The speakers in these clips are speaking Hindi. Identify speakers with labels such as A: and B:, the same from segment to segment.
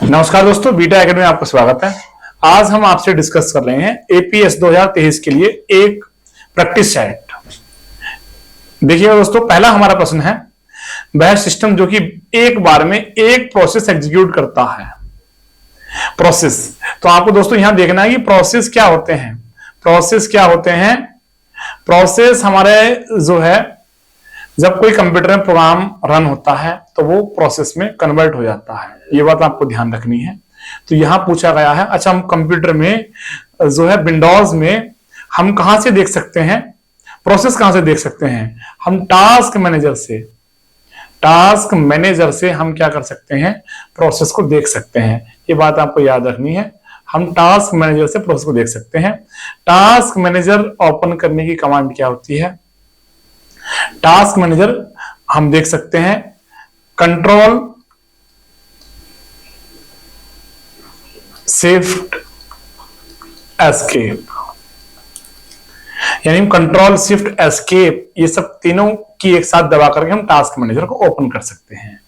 A: नमस्कार दोस्तों, बीटा एकेडमी में आपका स्वागत है। आज हम आपसे डिस्कस कर रहे हैं एपीएस 2023 के लिए एक प्रैक्टिस सेट। देखिएगा दोस्तों, पहला हमारा प्रश्न है, वह सिस्टम जो कि एक बार में एक प्रोसेस एग्जीक्यूट करता है। प्रोसेस तो आपको दोस्तों यहां देखना है कि प्रोसेस क्या होते हैं। प्रोसेस हमारे जो है, जब कोई कंप्यूटर में प्रोग्राम रन होता है तो वो प्रोसेस में कन्वर्ट हो जाता है। ये बात आपको ध्यान रखनी है। तो यहां पूछा गया है, अच्छा हम कंप्यूटर में जो है विंडोज में हम कहां से देख सकते हैं प्रोसेस, कहां से देख सकते हैं? हम टास्क मैनेजर से हम क्या कर सकते हैं? प्रोसेस को देख सकते हैं। ये बात आपको याद रखनी है। हम टास्क मैनेजर से प्रोसेस को देख सकते हैं। टास्क मैनेजर ओपन करने की कमांड क्या होती है? टास्क मैनेजर हम देख सकते हैं कंट्रोल शिफ्ट एस्केप, यानी कंट्रोल शिफ्ट एस्केप, ये सब तीनों की एक साथ दबा करके हम टास्क मैनेजर को ओपन कर सकते हैं।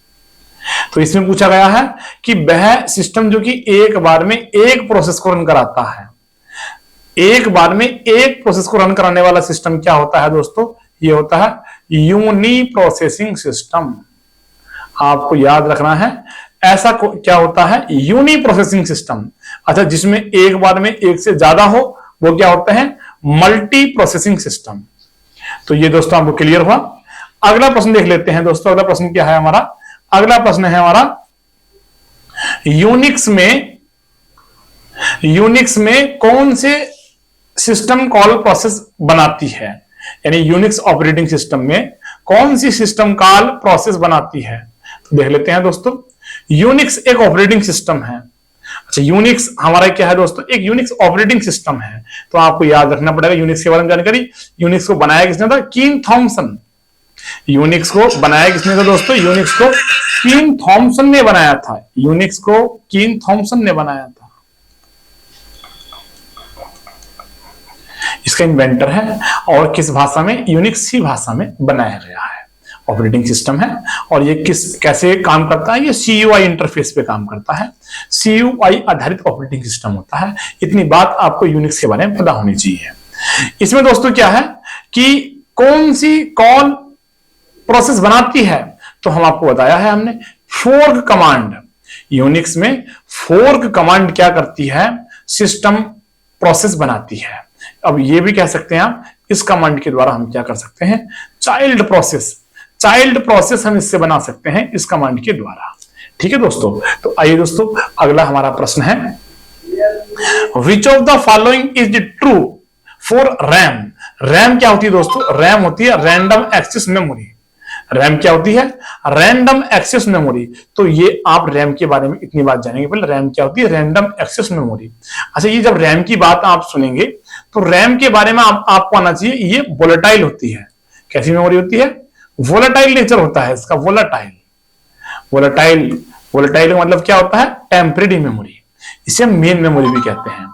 A: तो इसमें पूछा गया है कि वह सिस्टम जो कि एक बार में एक प्रोसेस को रन कराता है। एक बार में एक प्रोसेस को रन कराने वाला सिस्टम क्या होता है दोस्तों? ये होता है यूनी प्रोसेसिंग सिस्टम। आपको याद रखना है, ऐसा क्या होता है? Uni processing system. अच्छा, जिसमें एक बार में एक से ज्यादा हो वो क्या होता है? Multi processing system. तो ये दोस्तों आपको क्लियर हुआ। अगला प्रश्न देख लेते हैं दोस्तों। अगला प्रश्न क्या है हमारा? अगला प्रश्न है हमारा, यूनिक्स में कौन से सिस्टम कॉल प्रोसेस बनाती है? यानी यूनिक्स ऑपरेटिंग सिस्टम में कौन सी सिस्टम कॉल प्रोसेस बनाती है? तो देख लेते हैं दोस्तों। यूनिक्स एक ऑपरेटिंग सिस्टम है। अच्छा, यूनिक्स हमारा क्या है दोस्तों? एक यूनिक्स ऑपरेटिंग सिस्टम है। तो आपको याद रखना पड़ेगा यूनिक्स के बारे में जानकारी। यूनिक्स को बनाया किसने था? कीन थॉमसन। यूनिक्स को बनाया किसने था दोस्तों? यूनिक्स को कीन थॉमसन ने बनाया था। यूनिक्स को कीन थॉमसन ने बनाया था। इसका इन्वेंटर है। और किस भाषा में? यूनिक्स ही भाषा में बनाया गया है। ऑपरेटिंग सिस्टम है। और ये कैसे काम करता है? ये CUI इंटरफेस पे काम करता है। CUI आधारित ऑपरेटिंग सिस्टम होता है। इतनी बात आपको यूनिक्स के बारे में पता होनी चाहिए। इसमें दोस्तों क्या है कि कौन सी कॉल प्रोसेस बनाती है? तो हम आपको बताया है हमने, फोर्क कमांड। यूनिक्स में फोर्क कमांड क्या करती है? सिस्टम प्रोसेस बनाती है। अब ये भी कह सकते हैं आप, इस कमांड के द्वारा हम क्या कर सकते हैं? चाइल्ड प्रोसेस हम इससे बना सकते हैं इस कमांड के द्वारा। ठीक है दोस्तों। तो आइए दोस्तों, अगला हमारा प्रश्न है, which of the following is true for RAM? RAM क्या होती है दोस्तों? रैम होती है रैंडम एक्सेस मेमोरी। रैम क्या होती है? Random access memory. तो ये आप रैम के बारे में इतनी बात जानेंगे। पहले रैम क्या होती है? Random access memory. अच्छा, ये जब रैम की बात आप सुनेंगे तो रैम के बारे में आपको आना चाहिए, ये वोलेटाइल होती है। कैसी मेमोरी होती है? वोलेटाइल नेचर होता है इसका। वोलेटाइल का मतलब क्या होता है? Temporary memory. इसे हम मेन मेमोरी भी कहते हैं।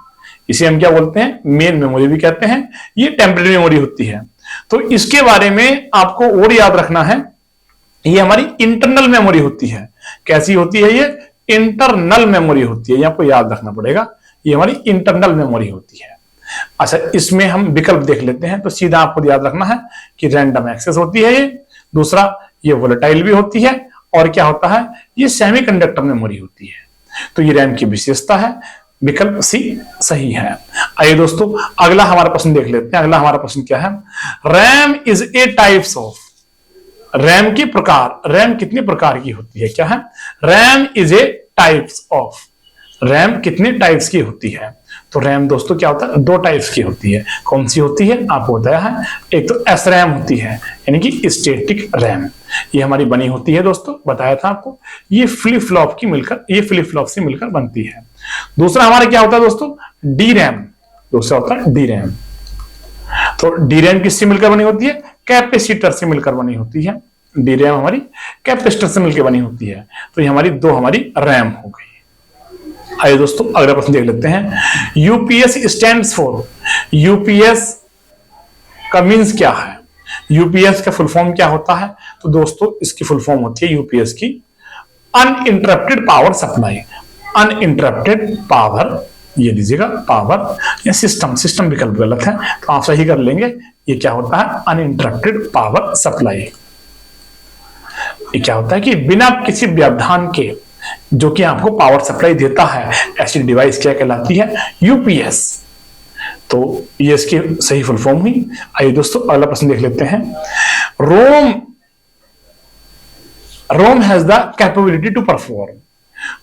A: इसे हम क्या बोलते हैं? मेन मेमोरी भी कहते हैं। ये टेम्परेरी मेमोरी होती है। तो इसके बारे में आपको और याद रखना है, ये हमारी इंटरनल मेमोरी होती है। कैसी होती है? ये इंटरनल मेमोरी होती है। ये आपको याद रखना पड़ेगा, ये हमारी इंटरनल मेमोरी होती है। अच्छा, इसमें हम विकल्प देख लेते हैं। तो सीधा आपको याद रखना है कि रैंडम एक्सेस होती है ये, दूसरा ये वोलेटाइल भी होती है, और क्या होता है? ये सेमीकंडक्टर मेमोरी होती है। तो ये रैम की विशेषता है। विकल्प सी सही है। आइए दोस्तों, अगला हमारा प्रश्न देख लेते हैं। अगला हमारा प्रश्न क्या है? RAM is a types of. RAM के प्रकार, रैम कितने प्रकार की होती है? क्या है? RAM is a types of. RAM कितने टाइप्स की होती है? तो रैम दोस्तों क्या होता है? 2 टाइप्स की होती है। कौन सी होती है? आपको बताया है। एक तो SRAM होती है, यानी कि स्टैटिक रैम। ये हमारी बनी होती है दोस्तों, बताया था आपको। ये फ्लिप फ्लॉप से मिलकर बनती है। दूसरा हमारा क्या होता है दोस्तों? DRAM। दूसरा होता है DRAM। तो DRAM किससे मिलकर बनी होती है? कैपेसिटर से मिलकर बनी होती है। DRAM हमारी कैपेसिटर से मिलकर बनी होती है। तो ये हमारी 2 हमारी रैम हो गई। आइए दोस्तों, अगला प्रश्न देख लेते हैं। UPS stands for. यूपीएस का मीन्स क्या है? यूपीएस का फुल फॉर्म क्या होता है? तो तो दोस्तों इसकी फुल फॉर्म होती है यूपीएस की, uninterrupted power supply. Uninterrupted power, ये लीजिएगा पावर या सिस्टम, सिस्टम विकल्प गलत है तो आप सही कर लेंगे। ये क्या होता है, अनइंटरप्टेड पावर सप्लाई। ये क्या होता है कि बिना किसी व्यवधान के जो कि आपको पावर सप्लाई देता है, ऐसी डिवाइस क्या कहलाती है, यूपीएस। तो ये इसकी सही फुल फॉर्म हुई। आइए दोस्तों अगला प्रश्न देख लेते हैं। ROM has the capability to perform.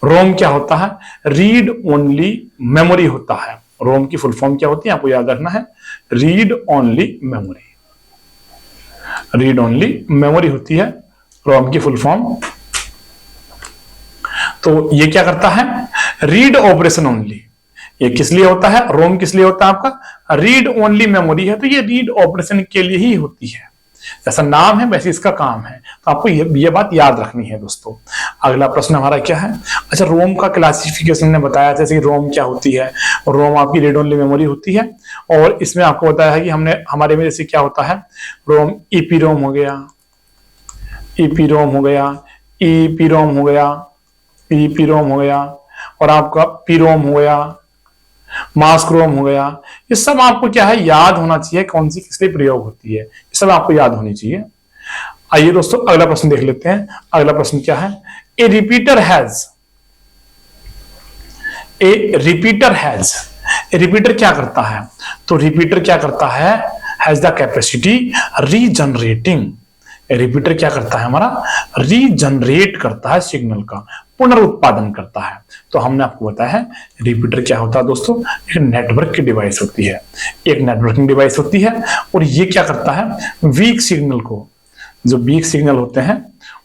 A: ROM क्या होता है, रीड ओनली मेमोरी होता है। रोम की फुल फॉर्म क्या होती है, आपको याद रखना है, read only memory. Read only memory होती है रोम की फुल फॉर्म। तो ये क्या करता है, रीड ऑपरेशन ओनली। ये किस लिए होता है, रोम किस लिए होता है आपका, रीड ओनली मेमोरी है, तो ये रीड ऑपरेशन के लिए ही होती है। जैसा नाम है वैसे इसका काम है, तो आपको ये बात याद रखनी है दोस्तों। अगला प्रश्न हमारा क्या है, अच्छा रोम का क्लासिफिकेशन ने बताया, जैसे कि रोम क्या होती है, रोम आपकी रीड ओनली मेमोरी होती है। और इसमें आपको बताया है कि हमारे में जैसे क्या होता है, रोम ईपी रोम हो गया, ईपी रोम हो गया, ईपी रोम हो गया, ईपी रोम हो गया, और आपका पी रोम हो गया, मास्क रोम हो गया। ये सब आपको क्या है, याद होना चाहिए कौन सी किस लिए प्रयोग होती है, ये सब आपको याद होनी चाहिए। आइए दोस्तों अगला प्रश्न देख लेते हैं। अगला प्रश्न क्या है, ए रिपीटर हैज, ए रिपीटर क्या करता है, तो रिपीटर क्या करता है, has the capacity regenerating. Repeater क्या करता है हमारा, रीजनरेट करता है सिग्नल का, पुनरुत्पादन करता है। तो हमने आपको बताया है रिपीटर क्या होता है दोस्तों, एक नेटवर्क की डिवाइस होती है, एक नेटवर्किंग डिवाइस होती है। और ये क्या करता है, वीक सिग्नल को, जो वीक सिग्नल होते हैं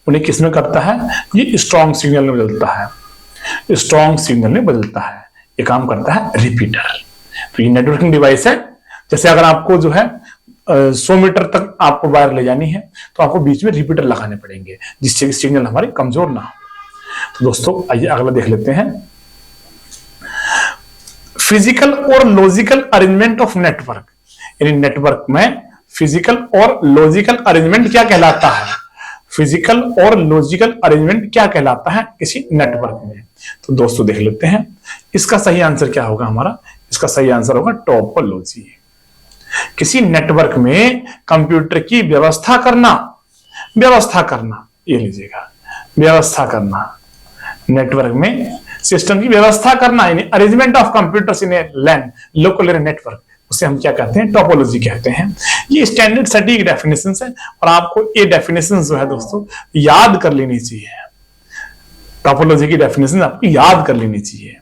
A: उन्हें किसमें करता है, ये स्ट्रॉन्ग सिग्नल में बदलता है, स्ट्रॉन्ग सिग्नल में बदलता है। ये काम करता है रिपीटर। तो ये नेटवर्किंग डिवाइस है। जैसे अगर आपको जो है 100 मीटर तक आपको वायर ले जानी है तो आपको बीच में रिपीटर लगाने पड़ेंगे, जिससे कि सिग्नल हमारे कमजोर ना हो। तो दोस्तों आइए अगला देख लेते हैं, फिजिकल और लॉजिकल अरेंजमेंट ऑफ नेटवर्क। यानी नेटवर्क में फिजिकल और लॉजिकल अरेंजमेंट क्या कहलाता है, फिजिकल और लॉजिकल अरेंजमेंट क्या कहलाता है किसी नेटवर्क में। तो दोस्तों देख लेते हैं इसका सही आंसर क्या होगा हमारा, इसका सही आंसर होगा टोपोलॉजी। किसी नेटवर्क में कंप्यूटर की व्यवस्था करना, ये लीजिएगा, व्यवस्था करना, नेटवर्क में सिस्टम की व्यवस्था करना, यानी arrangement of computers in a LAN local area network, उसे हम क्या कहते हैं, टोपोलॉजी कहते हैं। ये स्टैंडर्ड सटीक डेफिनेशन है और आपको ये डेफिनेशन जो है दोस्तों याद कर लेनी चाहिए। टोपोलॉजी की डेफिनेशन आपको याद कर लेनी चाहिए।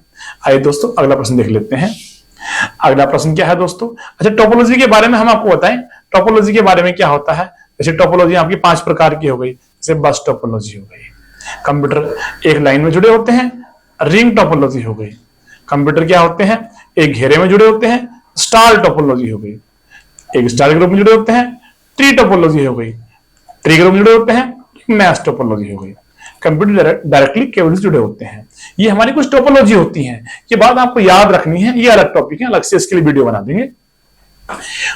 A: आइए दोस्तों अगला प्रश्न देख लेते हैं। अगला प्रश्न क्या है दोस्तों, अच्छा टोपोलॉजी के बारे में हम आपको बताएं, टोपोलॉजी के बारे में क्या होता है। जैसे टोपोलॉजी आपकी 5 प्रकार की हो गई, जैसे बस टोपोलॉजी हो गई, कंप्यूटर एक लाइन में जुड़े होते हैं, रिंग टोपोलॉजी हो गई, कंप्यूटर क्या होते हैं एक घेरे में जुड़े होते हैं, स्टार टोपोलॉजी हो गई, एक स्टार ग्रुप में जुड़े होते हैं, ट्री टोपोलॉजी हो गई, ट्री ग्रुप में जुड़े होते हैं, मैश टोपोलॉजी हो गई, कंप्यूटर डायरेक्टली केबल से जुड़े होते हैं। ये हमारी कुछ टोपोलॉजी होती हैं, ये बात आपको याद रखनी है, ये अलग टॉपिक है, अलग से इसके लिए वीडियो बना देंगे।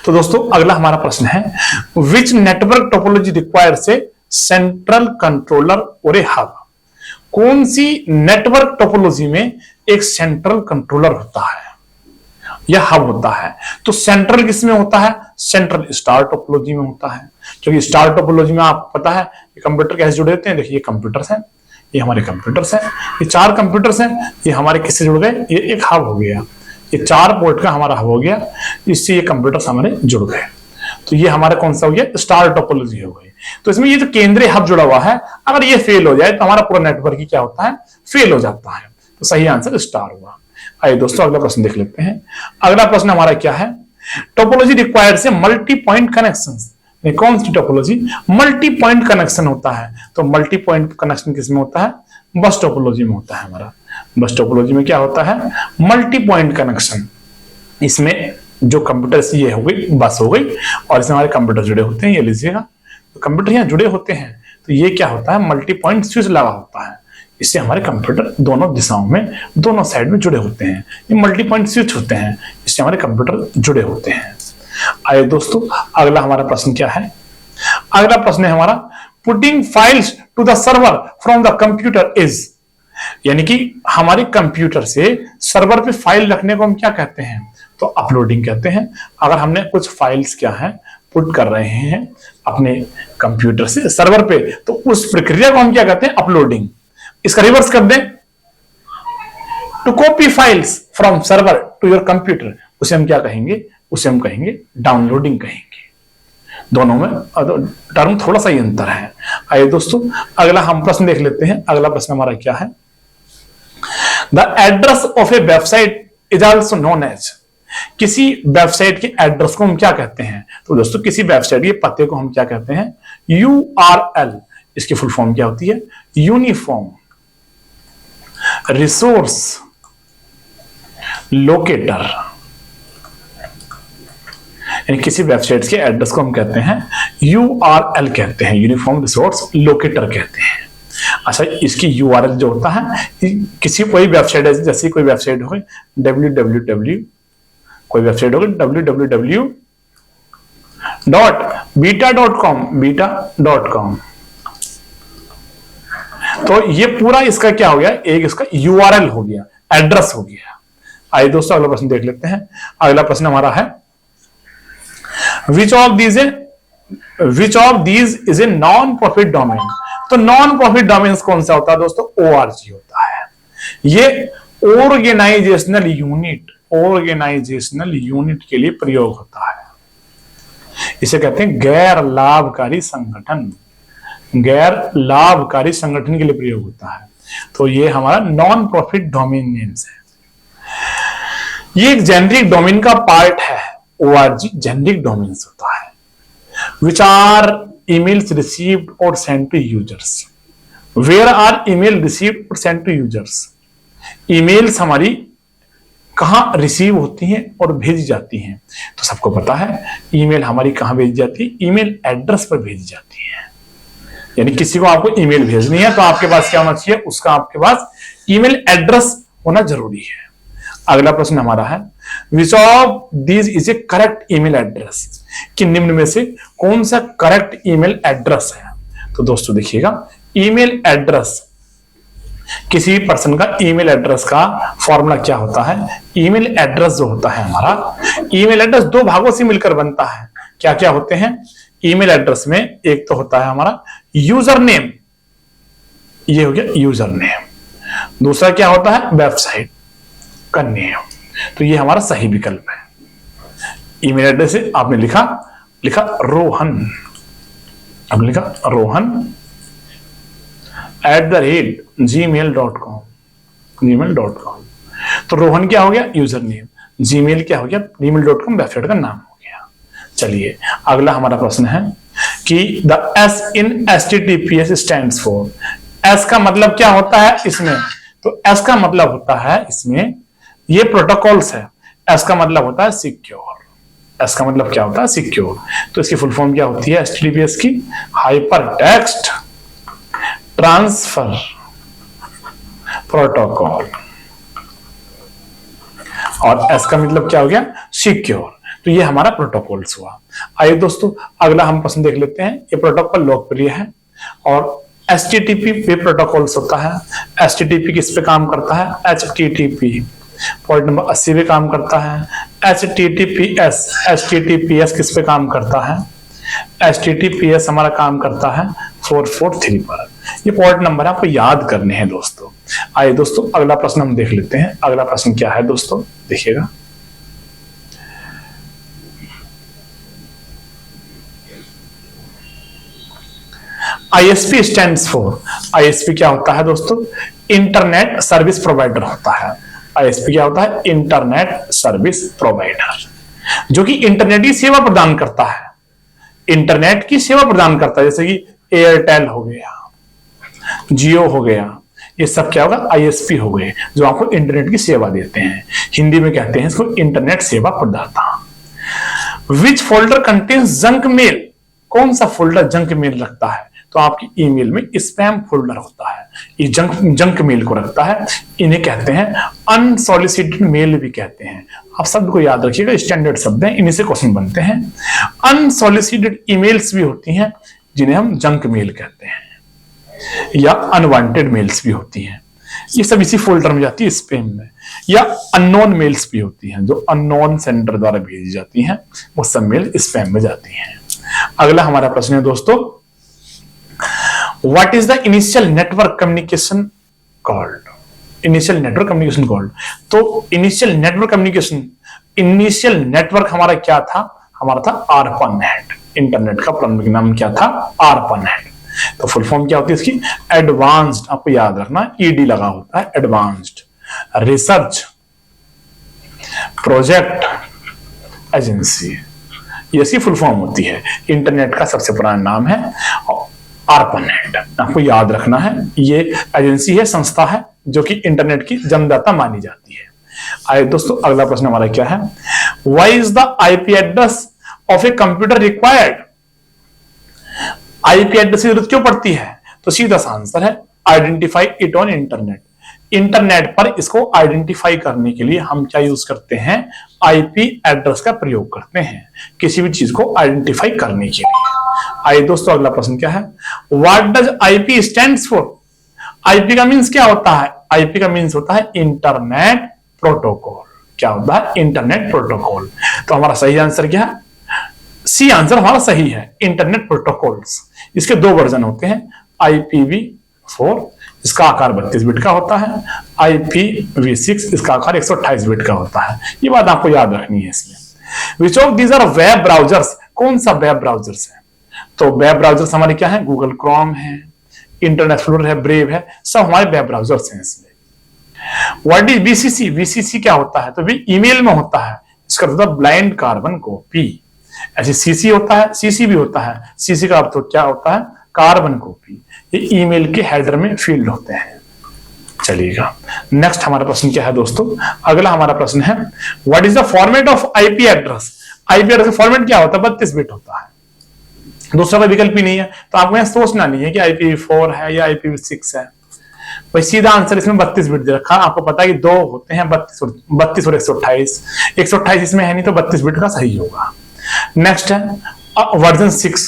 A: तो दोस्तों अगला हमारा प्रश्न है, which network topology requires a central controller और ए हब। कौन सी नेटवर्क टोपोलॉजी में एक सेंट्रल कंट्रोलर होता है या हब होता है। तो सेंट्रल किसमें होता है, सेंट्रल स्टार टोपोलॉजी में होता है, क्योंकि स्टार टोपोलॉजी में आपको पता है ये कंप्यूटर कैसे जुड़े होते हैं। देखिए ये कंप्यूटर्स हैं, ये हमारे कंप्यूटर्स हैं, ये 4 कंप्यूटर्स हैं, ये हमारे किससे जुड़ गए, ये एक हब हो गया, ये 4 पोर्ट का हमारा हब हो गया, इससे ये कंप्यूटर्स हमारे जुड़ गए। तो ये हमारा कौन सा हो गया, स्टार टोपोलॉजी हो गई। तो इसमें ये जो केंद्रीय हब जुड़ा हुआ है, अगर ये फेल हो जाए तो हमारा पूरा नेटवर्क ही क्या होता है, फेल हो जाता है। तो सही आंसर स्टार हुआ। आइए दोस्तों अगला प्रश्न देख लेते हैं। अगला प्रश्न हमारा क्या है, topology requires a multi point connections. कौन सी टोपोलॉजी, मल्टी पॉइंट कनेक्शन होता है। तो मल्टी पॉइंट कनेक्शन किसमें होता है, बस टोपोलॉजी में होता है हमारा। बस टोपोलॉजी में क्या होता है, मल्टी पॉइंट कनेक्शन। इसमें जो कंप्यूटर से ये हो गई, बस हो गई, और इसमें हमारे कंप्यूटर जुड़े होते हैं, ये लीजिएगा, तो कंप्यूटर यहाँ जुड़े होते हैं, तो ये क्या होता है, मल्टी पॉइंट स्विच लगा होता है। इससे हमारे कंप्यूटर दोनों दिशाओं में, दोनों साइड में जुड़े होते हैं, ये मल्टी पॉइंट स्विच होते हैं, इससे हमारे कंप्यूटर जुड़े होते हैं। आइए दोस्तों अगला हमारा प्रश्न क्या है, अगला प्रश्न है हमारा, putting files to the server from the computer is, यानी कि हमारे कंप्यूटर से सर्वर पे फाइल रखने को हम क्या कहते हैं, तो अपलोडिंग कहते हैं। अगर हमने कुछ फाइल्स क्या है पुट कर रहे हैं अपने कंप्यूटर से सर्वर पे, तो उस प्रक्रिया को हम क्या कहते हैं, अपलोडिंग। इसका रिवर्स कर दें, to copy files from server to your computer, उसे हम क्या कहेंगे, उसे हम कहेंगे डाउनलोडिंग कहेंगे। दोनों में टर्म थोड़ा सा ही अंतर है। आइए दोस्तों अगला हम प्रश्न देख लेते हैं। अगला प्रश्न हमारा क्या है, the address of a website is also known as, किसी वेबसाइट के एड्रेस को हम क्या कहते हैं, तो दोस्तों किसी वेबसाइट के पते को हम क्या कहते हैं, URL। इसकी फुल फॉर्म क्या होती है, यूनिफॉर्म रिसोर्स लोकेटर, यानी किसी वेबसाइट के एड्रेस को हम कहते हैं URL कहते हैं, यूनिफॉर्म रिसोर्स लोकेटर कहते हैं। अच्छा, इसकी URL जो होता है, किसी कोई वेबसाइट है, जैसे कोई वेबसाइट हो www, कोई वेबसाइट होगी www.beta.com, तो ये पूरा इसका क्या हो गया, एक इसका URL हो गया, एड्रेस हो गया। आइए दोस्तों अगला प्रश्न देख लेते हैं। अगला प्रश्न हमारा है, विच of these is a non profit domain, तो नॉन प्रॉफिट डोमेन कौन सा होता है दोस्तों, ORG होता है। ये ऑर्गेनाइजेशनल यूनिट के लिए प्रयोग होता है। इसे कहते हैं गैर लाभकारी संगठन, गैर लाभकारी संगठन के लिए प्रयोग होता है। तो ये हमारा नॉन प्रॉफिट डोमेन नेम्स है। ये एक जेनरिक डोमेन का पार्ट है। ORG जेनरिक डोमेन्स होता है, which are emails received or sent to users. Where are email received or sent to users? emails हमारी कहां रिसीव होती हैं और भेजी जाती हैं, तो सबको पता है ईमेल हमारी कहां भेजी जाती है, ईमेल एड्रेस पर भेजी जाती है। यानी किसी को आपको ईमेल भेजनी है तो आपके पास क्या होना चाहिए, उसका आपके पास ईमेल एड्रेस होना जरूरी है। अगला प्रश्न हमारा है, विच of these is A correct email address, कि निम्न में से कौन सा करेक्ट ईमेल एड्रेस है। तो दोस्तों देखिएगा, ईमेल एड्रेस, किसी पर्सन का ईमेल एड्रेस का फॉर्मूला क्या होता है, ईमेल एड्रेस जो होता है हमारा, ईमेल एड्रेस दो भागों से मिलकर बनता है। क्या क्या होते हैं ईमेल एड्रेस में, एक तो होता है हमारा यूजर नेम, ये हो गया यूजर नेम। दूसरा क्या होता है, वेबसाइट का नेम। तो ये हमारा सही विकल्प है। ईमेल एड्रेस से आपने लिखा रोहन, आपने लिखा रोहन @gmail.com, तो रोहन क्या हो गया, यूजर नेम। जीमेल क्या हो गया, gmail.com वेबसाइट का नाम हो गया। चलिए अगला हमारा प्रश्न है कि the S in HTTPS stands for, S का मतलब क्या होता है इसमें, तो S का मतलब होता है इसमें, ये प्रोटोकॉल्स है, S का मतलब होता है सिक्योर। S का मतलब क्या होता है, सिक्योर। तो इसकी फुल फॉर्म क्या होती है HTTPS की, हाइपर टेक्स्ट ट्रांसफर प्रोटोकॉल, और S का मतलब क्या हो गया, सिक्योर। तो ये हमारा प्रोटोकॉल्स हुआ। आइए दोस्तों अगला हम प्रश्न देख लेते हैं। ये प्रोटोकॉल लोकप्रिय है और HTTP पे प्रोटोकॉल्स होता है। HTTP किस पे काम करता है, HTTP पॉइंट नंबर 80 पे काम करता है। HTTPS किस पे काम करता है, HTTPS हमारा काम करता है 443 पर। ये पॉइंट नंबर आपको याद करने हैं दोस्तों। आइए दोस्तों अगला प्रश्न हम देख लेते हैं। अगला प्रश्न क्या है दोस्तों, देखिएगा, ISP स्टैंड्स फॉर, ISP क्या होता है दोस्तों, इंटरनेट सर्विस प्रोवाइडर होता है। ISP क्या होता है, इंटरनेट सर्विस प्रोवाइडर, जो कि इंटरनेट की सेवा प्रदान करता है, इंटरनेट की सेवा प्रदान करता है। जैसे कि एयरटेल हो गया, जियो हो गया, ये सब क्या होगा, ISP हो गए, जो आपको इंटरनेट की सेवा देते हैं। हिंदी में कहते हैं इसको इंटरनेट सेवा प्रदाता। विच फोल्डर कंटेन्स जंक मेल, कौन सा फोल्डर जंक मेल रखता है, तो आपकी ईमेल में स्पैम फोल्डर होता है, ये जंक मेल को रखता है। इन्हें कहते हैं अनसॉलिसिटेड मेल भी कहते हैं। आप शब्द को याद रखिएगा, स्टैंडर्ड शब्द हैं, इन्हीं से क्वेश्चन बनते हैं। अनसॉलिसिटेड ईमेल्स भी होती हैं, जिन्हें हम जंक मेल कहते हैं, या अनवांटेड मेल्स भी होती हैं, ये सब इसी फोल्डर में जाती है, स्पैम में। या अननोन मेल्स भी होती हैं, जो अननोन सेंडर द्वारा भेजी जाती हैं, वो सब मेल स्पैम में जाती हैं। अगला हमारा प्रश्न है दोस्तों, what is the initial network communication called? Initial network communication called, तो इनिशियल नेटवर्क हमारा क्या था? हमारा था ARPANET। इंटरनेट का प्रारंभिक नाम क्या था? ARPANET। तो फुल फॉर्म क्या होती है इसकी? एडवांस्ड, आपको याद रखना ईडी लगा होता है, एडवांस्ड रिसर्च प्रोजेक्ट एजेंसी, ये इसकी फुल फॉर्म होती है। इंटरनेट का सबसे पुराना नाम है ARPANET, आपको याद रखना है। ये एजेंसी है, संस्था है, जो कि इंटरनेट की जन्मदाता मानी जाती है। आइए दोस्तों, अगला प्रश्न हमारा क्या है? Why is the IP address of a computer required? IP address की जरूरत क्यों पड़ती है? तो सीधा सा आंसर है identify it on internet. Internet पर इसको आइडेंटिफाई करने के लिए हम क्या यूज करते हैं? आईपी एड्रेस का प्रयोग करते हैं किसी भी चीज को आइडेंटिफाई करने के लिए। आइए दोस्तों, अगला प्रश्न क्या है? What does IP stands for? IP का मीन्स क्या होता है? आईपी का मीन्स होता है इंटरनेट प्रोटोकॉल। क्या होता है? Internet protocol. तो हमारा सही आंसर क्या है? सी आंसर हमारा सही है, इंटरनेट प्रोटोकॉल्स। इसके दो वर्जन होते हैं, IPv4, इसका आकार 32 बिट का होता है, IPv6, इसका आकार 128 बिट का होता है। ये बात आपको याद रखनी है इसमें। Which of these are web browsers? कौन सा वेब ब्राउजर्स है? तो वेब ब्राउजर्स हमारे क्या है? गूगल क्रोम है, इंटरनेट एक्सप्लोरर है, ब्रेव है, सब हमारे वेब ब्राउजर्स हैं इसमें। What is VCC? VCC क्या होता है? तो भी ईमेल में होता है, इसका मतलब ब्लाइंड कार्बन कॉपी। ऐसे CC होता है, CC भी होता है। CC का अर्थ क्या होता है? Carbon copy. ये ईमेल के हेडर में फील्ड होते हैं। चलिएगा, नेक्स्ट हमारा प्रश्न क्या है दोस्तों? अगला हमारा प्रश्न है, what is the format of IP address? IP address का फॉर्मेट क्या होता है? 32 बिट होता है, दूसरा कोई विकल्प ही नहीं है। तो आपको यहां सोचना नहीं है कि IPv4 है या IPv6 है, भाई सीधा आंसर इसमें 32 बिट दे रखा। आपको पता है कि दो होते हैं, 32 और 128। 128 इसमें है नहीं, तो 32 बिट का सही होगा। नेक्स्ट है वर्जन 6।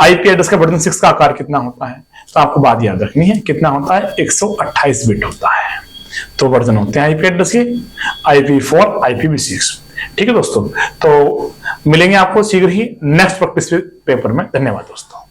A: आईपी एड्रेस का वर्जन 6 का आकार कितना होता है? तो आपको बात याद रखनी है, कितना होता है? 128 बिट होता है। तो वर्जन होते हैं आईपी एड्रेस के, IPv4, IPv6। ठीक है दोस्तों, तो मिलेंगे आपको शीघ्र ही नेक्स्ट प्रैक्टिस पेपर में। धन्यवाद दोस्तों।